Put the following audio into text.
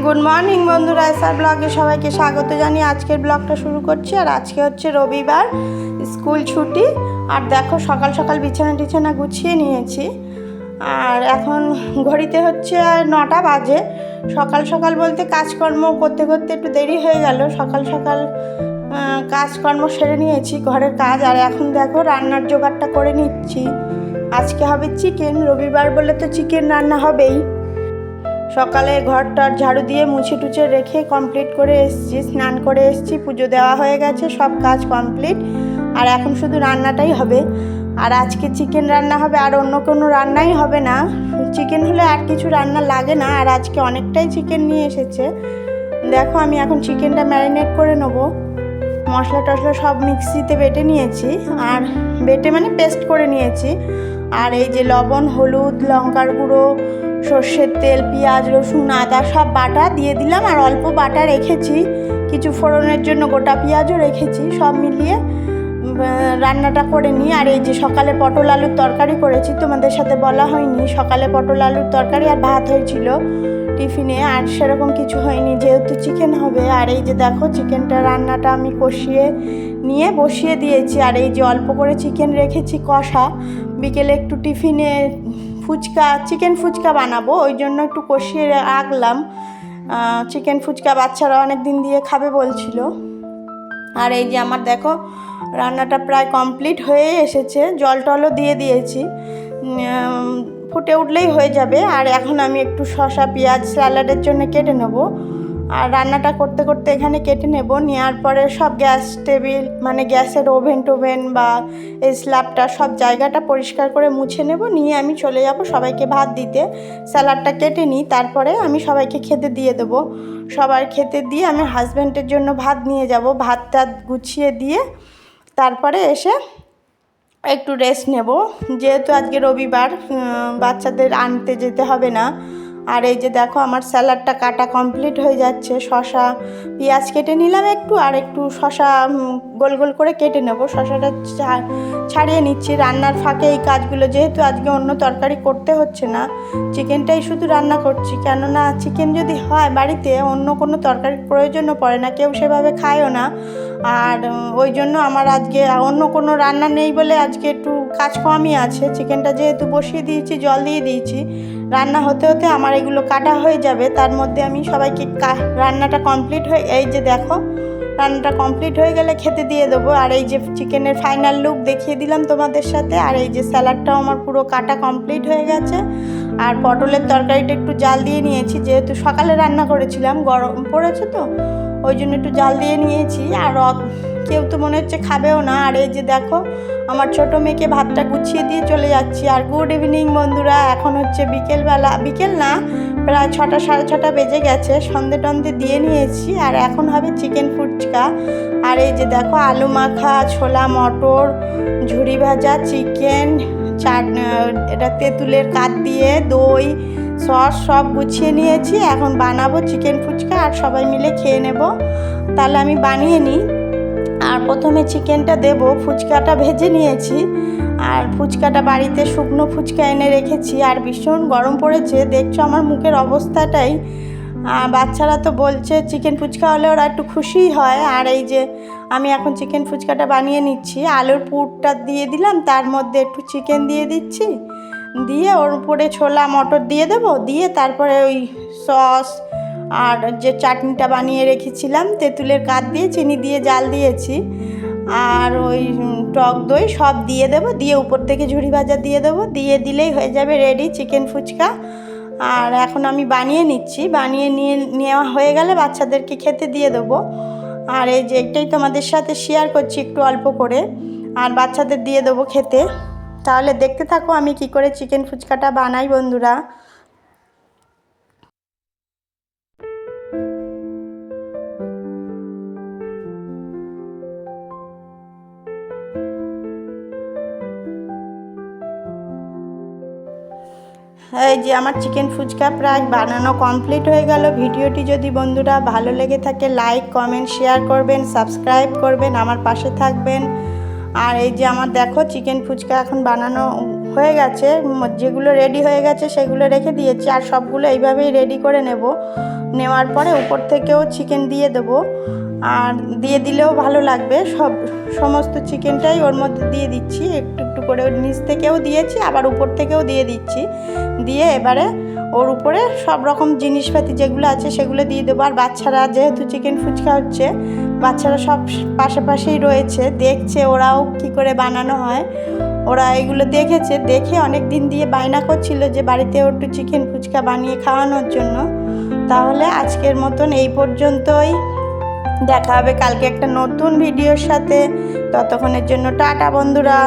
Good morning বন্ধুরা, SR ব্লগে সবাইকে স্বাগত জানিয়ে আজকের ব্লগটা শুরু করছি। আর আজকে হচ্ছে রবিবার, স্কুল ছুটি। আর দেখো সকাল সকাল বিছানা গুছিয়ে নিয়েছি। আর এখন ঘড়িতে হচ্ছে 9টা বাজে। সকাল সকাল বলতে কাজকর্ম করতে করতে একটু দেরি হয়ে গেল। সকাল সকাল কাজকর্ম সেরে নিয়েছি, ঘরের কাজ। আর এখন দেখো রান্নার জোগাড়টা করে নিচ্ছি। আজকে হবে চিকেন, রবিবার বলে তো চিকেন রান্না হবেই। সকালে ঘরটার ঝাড়ু দিয়ে মুছে টুছে রেখে কমপ্লিট করে এসেছি, স্নান করে এসেছি, পুজো দেওয়া হয়ে গেছে, সব কাজ কমপ্লিট। আর এখন শুধু রান্নাটাই হবে। আর আজকে চিকেন রান্না হবে, আর অন্য কোনো রান্নাই হবে না। চিকেন হলে আর কিছু রান্না লাগে না। আর আজকে অনেকটাই চিকেন নিয়ে এসেছে। দেখো আমি এখন চিকেনটা ম্যারিনেট করে নেবো। মশলা টশলা সব মিক্সিতে বেটে নিয়েছি, আর বেটে মানে পেস্ট করে নিয়েছি। আর এই যে লবণ, হলুদ, লঙ্কার গুঁড়ো, সর্ষের তেল, পেঁয়াজ, রসুন, আদা সব বাটা দিয়ে দিলাম। আর অল্প বাটা রেখেছি, কিছু ফোড়নের জন্য গোটা পেঁয়াজও রেখেছি। সব মিলিয়ে রান্নাটা করে নিই। আর এই যে সকালে পটল আলুর তরকারি করেছি, তোমাদের সাথে বলা হয়নি। সকালে পটল আলুর তরকারি আর ভাত হয়েছিল টিফিনে, আর সেরকম কিছু হয়নি যেহেতু চিকেন হবে। আর এই যে দেখো চিকেনটা রান্নাটা আমি কষিয়ে নিয়ে বসিয়ে দিয়েছি। আর এই যে অল্প করে চিকেন রেখেছি কষা, বিকেলে একটু টিফিনে চিকেন ফুচকা বানাবো, ওই জন্য একটু কষিয়ে রাখলাম। চিকেন ফুচকা বাচ্চারা অনেক দিন দিয়ে খাবে বলছিল। আর এই যে আমার দেখো রান্নাটা প্রায় কমপ্লিট হয়ে এসেছে, জল টলও দিয়ে দিয়েছি, ফুটে উঠলেই হয়ে যাবে। আর এখন আমি একটু শসা পেঁয়াজ স্যালাডের জন্য কেটে নেব। আর রান্নাটা করতে করতে এখানে কেটে নেব। নেওয়ার পরে সব গ্যাস টেবিল মানে গ্যাসের ওভেন টোভেন বা এই স্ল্যাবটা সব জায়গাটা পরিষ্কার করে মুছে নেব। নিয়ে আমি চলে যাব সবাইকে ভাত দিতে। স্যালাডটা কেটে নিই, তারপরে আমি সবাইকে খেতে দিয়ে দেবো। সবার খেতে দিয়ে আমি হাজব্যান্ডের জন্য ভাত নিয়ে যাব। ভাতটা গুছিয়ে দিয়ে তারপরে এসে একটু রেস্ট নেব, যেহেতু আজকে রবিবার, বাচ্চাদের আনতে যেতে হবে না। আর এই যে দেখো আমার স্যালাডটা কাটা কমপ্লিট হয়ে যাচ্ছে। শসা পেঁয়াজ কেটে নিলাম একটু, আর একটু শসা গোল গোল করে কেটে নেব। শসাটা ছাড়িয়ে নিচ্ছি রান্নার ফাঁকে এই কাজগুলো, যেহেতু আজকে অন্য তরকারি করতে হচ্ছে না, চিকেনটাই শুধু রান্না করছি। কেননা চিকেন যদি হয় বাড়িতে অন্য কোনো তরকারির প্রয়োজনও পড়ে না, কেউ সেভাবে খায়ও না। আর ওই জন্য আমার আজকে অন্য কোনো রান্না নেই বলে আজকে একটু কাজ কমই আছে। চিকেনটা যেহেতু বসিয়ে দিয়েছি, জল দিয়ে দিয়েছি, রান্না হতে হতে আমার এগুলো কাটা হয়ে যাবে। তার মধ্যে আমি সবাইকে রান্নাটা কমপ্লিট হয়ে, এই যে দেখো রান্নাটা কমপ্লিট হয়ে গেলে খেতে দিয়ে দেবো। আর এই যে চিকেনের ফাইনাল লুক দেখিয়ে দিলাম তোমাদের সাথে। আর এই যে স্যালাডটাও আমার পুরো কাটা কমপ্লিট হয়ে গেছে। আর পটলের তরকারিটা একটু জাল দিয়ে নিয়েছি, যেহেতু সকালে রান্না করেছিলাম, গরম পড়েছে তো ওই জন্য একটু জাল দিয়ে নিয়েছি। আর কেউ তো মনে হচ্ছে খাবেও না। আর এই যে দেখো আমার ছোটো মেয়েকে ভাতটা গুছিয়ে দিয়ে চলে যাচ্ছি। আর গুড ইভিনিং বন্ধুরা, এখন হচ্ছে বিকেলবেলা, বিকেল না প্রায় 6টা সাড়ে 6টা বেজে গেছে। সন্ধে টন্ধে দিয়ে নিয়েছি। আর এখন হবে চিকেন ফুচকা। আর এই যে দেখো আলু মাখা, ছোলা মটর, ঝুরি ভাজা, চিকেন, এটা তেঁতুলের কাঠ দিয়ে, দই, সস সব গুছিয়ে নিয়েছি। এখন বানাবো চিকেন ফুচকা, আর সবাই মিলে খেয়ে নেব। তাহলে আমি বানিয়ে নিই। আর প্রথমে চিকেনটা দেব, ফুচকাটা ভেজে নিয়েছি। আর ফুচকাটা বাড়িতে শুকনো ফুচকা এনে রেখেছি। আর ভীষণ গরম পড়েছে, দেখছো আমার মুখের অবস্থাটাই। বাচ্চারা তো বলছে চিকেন ফুচকা হলে ওরা একটু খুশিই হয়। আর এই যে আমি এখন চিকেন ফুচকাটা বানিয়ে নিচ্ছি। আলুর পুরটা দিয়ে দিলাম, তার মধ্যে একটু চিকেন দিয়ে দিচ্ছি, দিয়ে ওর উপরে ছোলা মটর দিয়ে দেবো, দিয়ে তারপরে ওই সস আর যে চাটনিটা বানিয়ে রেখেছিলাম তেঁতুলের কাঠ দিয়ে, চিনি দিয়ে জাল দিয়েছি, আর ওই টক দই সব দিয়ে দেবো, দিয়ে উপর থেকে ঝুরি ভাজা দিয়ে দেবো, দিয়ে দিলেই হয়ে যাবে রেডি চিকেন ফুচকা। আর এখন আমি বানিয়ে নিচ্ছি, বানিয়ে নেওয়া হয়ে গেলে বাচ্চাদেরকে খেতে দিয়ে দেবো। আর এই যে এটাই তোমাদের সাথে শেয়ার করছি একটু অল্প করে, আর বাচ্চাদের দিয়ে দেবো খেতে। তাহলে দেখতে থাকো আমি কি করে চিকেন ফুচকাটা বানাই বন্ধুরা। এই যে আমার চিকেন ফুচকা প্রায় বানানো কমপ্লিট হয়ে গেল। ভিডিওটি যদি বন্ধুরা ভালো লেগে থাকে লাইক কমেন্ট শেয়ার করবেন, সাবস্ক্রাইব করবেন, আমার পাশে থাকবেন। আর এই যে আমার দেখো চিকেন ফুচকা এখন বানানো হয়ে গেছে, যেগুলো রেডি হয়ে গেছে সেগুলো রেখে দিয়েছি, আর সবগুলো এইভাবেই রেডি করে নেওয়ার পরে উপর থেকেও চিকেন দিয়ে দেবো, আর দিয়ে দিলেও ভালো লাগবে। সমস্ত চিকেনটাই ওর মধ্যে দিয়ে দিচ্ছি, একটু একটু করে নিচ থেকেও দিয়েছি, আবার উপর থেকেও দিয়ে দিচ্ছি। দিয়ে এবারে ওর উপরে সব রকম জিনিসপাতি যেগুলো আছে সেগুলো দিয়ে দেবো। আর বাচ্চারা যেহেতু চিকেন ফুচকা হচ্ছে, বাচ্চারা সব পাশাপাশিই রয়েছে, দেখছে ওরাও কি করে বানানো হয়। ওরা এগুলো দেখেছে, দেখে অনেক দিন দিয়ে বায়না করছিল যে বাড়িতেও একটু চিকেন ফুচকা বানিয়ে খাওয়ানোর জন্য। তাহলে আজকের মতন এই পর্যন্তই, দেখা হবে কালকে একটা নতুন ভিডিওর সাথে। ততক্ষণের জন্য টাটা বন্ধুরা।